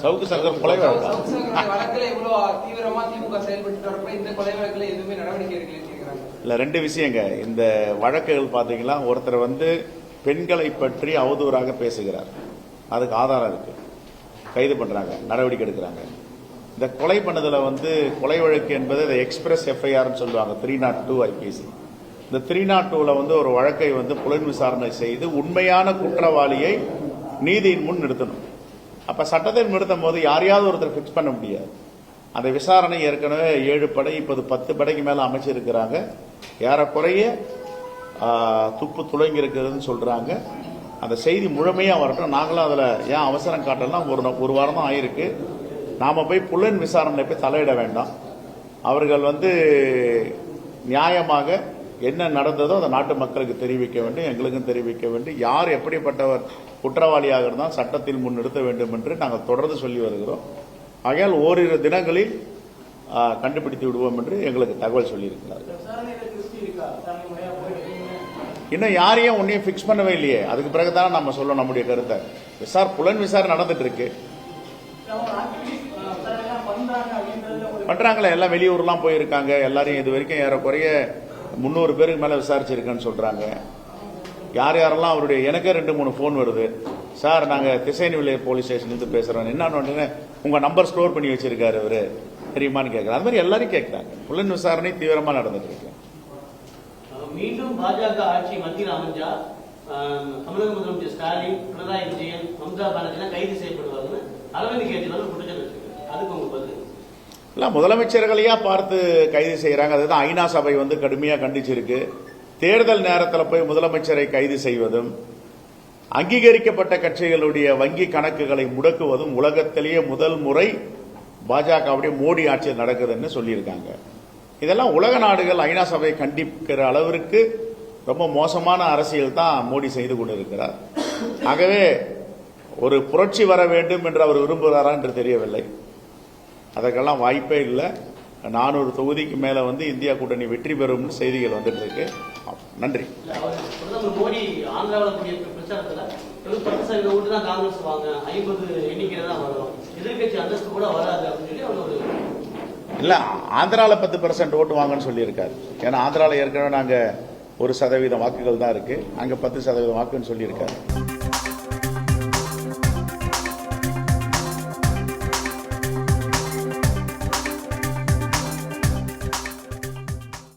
சவுக்கு சங்கர் கொலை வழக்கு வழக்குல எவ்வளவு தீவிரமா திமுக செயல்பட்டு வரப்ப இந்த கொலை வழக்குல எதுவுமே நடவடிக்கை எடுக்கல. இல்ல, ரெண்டு விஷயங்க. இந்த வழக்குகள் பாத்தீங்கன்னா, ஒருத்தர் பெண்களை பற்றி அவதூறாக பேசுகிறார், அதுக்கு ஆதாரம் இருக்கு, கைது பண்றாங்க, நடவடிக்கை எடுக்கிறாங்க. இந்த கொலை பண்ணதுல கொலை வழக்கு என்பது எக்ஸ்பிரஸ் எஃப்ஐஆர் சொல்லுவாங்க, 302 ஐபிசி. இந்த 302ல ஒரு வழக்கை புலன் விசாரணை செய்து உண்மையான குற்றவாளியை நீதியின் முன் நிறுத்தணும். அப்ப சட்டத்தை நிறுத்தும் போது யாரையாவது ஒருத்தர் பிக்ஸ் பண்ண முடியாது. அந்த விசாரணை ஏற்கனவே 7 படை, இப்போது 10 படைக்கு மேல அமைச்சிருக்கிறாங்க. ஏறக்குறைய துப்பு துளங்கி இருக்கிறதுன்னு சொல்றாங்க. அந்த செய்தி முழுமையா வரட்டும். நாங்களும் அதுல ஏன் அவசரம் காட்டலாம், ஒரு வாரம் தான் ஆயிருக்கு. நாம போய் புலன் விசாரணை போய் தலையிட வேண்டாம். அவர்கள் நியாயமாக என்ன நடந்ததோ அதை நாட்டு மக்களுக்கு தெரிவிக்க வேண்டும், எங்களுக்கும் தெரிவிக்க வேண்டும். யார் எப்படிப்பட்டவர் குற்றவாளியாக இருந்தால் சட்டத்தில் முன் நிறுத்த வேண்டும் என்று நாங்கள் தொடர்ந்து சொல்லி வருகிறோம். ஆகையால் ஓரிரு தினங்களில் கண்டுபிடித்து விடுவோம் என்று எங்களுக்கு தகவல் சொல்லியிருக்கிறார். இன்னும் யாரையும் ஒன்னையும் பிக்ஸ் பண்ணவே இல்லையே, அதுக்கு பிறகுதானே நம்ம சொல்ல நம்முடைய கருத்தை. புலன் விசாரணை நடந்துட்டு இருக்கு. பண்றாங்களே, எல்லாம் வெளியூர்லாம் போயிருக்காங்க. எல்லாரையும் இது வரைக்கும் ஏறக்குறைய 300 பேருக்கு மேல விசாரிச்சிருக்கேன்னு சொல்றாங்க. யார் யாரெல்லாம் அவருடைய எனக்கு 2-3 போன் வருது. சார், நாங்க திசைநிலை போலீஸ் ஸ்டேஷன்ல பேசுறோம். என்ன உங்க நம்பர் ஸ்டோர் பண்ணி வச்சிருக்காரு அவரு, தெரியுமான்னு கேட்கிறாங்க. அது மாதிரி எல்லாரும் கேட்கிறாங்க. புலன் விசாரணை தீவிரமா நடந்துட்டு இருக்கு. மீண்டும் பாஜக ஆட்சி மத்தியில் அமைஞ்சா தமிழக முதலமைச்சர் ஸ்டாலின், பினராயி விஜயன், மம்தா பானர்ஜி கைது செய்யப்படுவாங்க அரவிந்த் கெஜ்ரிவால் குற்றச்சாட்டு. அதுக்கு உங்க பதில்? இல்ல, முதலமைச்சர்களையா பார்த்து கைது செய்யறாங்க. அதுதான் ஐநா சபை கடுமையா கண்டிச்சிருக்கு. தேர்தல் நேரத்தில் போய் முதலமைச்சரை கைது செய்வதும், அங்கீகரிக்கப்பட்ட கட்சிகளுடைய வங்கி கணக்குகளை முடக்குவதும் உலகத்திலேயே முதல் முறை பாஜகவுடைய மோடி ஆட்சியில் நடக்குதுன்னு சொல்லியிருக்காங்க. இதெல்லாம் உலக நாடுகள் ஐநா சபையை கண்டிக்கிற அளவிற்கு ரொம்ப மோசமான அரசியல் தான் மோடி செய்து கொண்டிருக்கிறார். ஆகவே ஒரு புரட்சி வர வேண்டும் என்று அவர் விரும்புகிறாரா என்று தெரியவில்லை. அதற்கெல்லாம் வாய்ப்பே இல்லை. 400 தொகுதிக்கு மேல இந்தியா கூட்டணி வெற்றி பெறும் செய்திகள் வந்துட்டு இருக்கு. நன்றி. பிரதமர் மோடி ஆந்திராவில் கூடிய பிரச்சாரத்தில் 10% ஓட்டு தான் காங்கிரஸ் வாங்க, 50 எண்ணிக்கையில தான் வரும், எதிர்கட்சி அந்தஸ்து கூட வராது அப்படின்னு சொல்லி இல்ல, ஆந்திரால 10% ஓட்டு வாங்கன்னு சொல்லியிருக்காரு. ஏன்னா ஆந்திரால ஏற்கனவே நாங்க 1% வாக்குகள் தான் இருக்கு, அங்க 10% வாக்குன்னு சொல்லியிருக்காரு.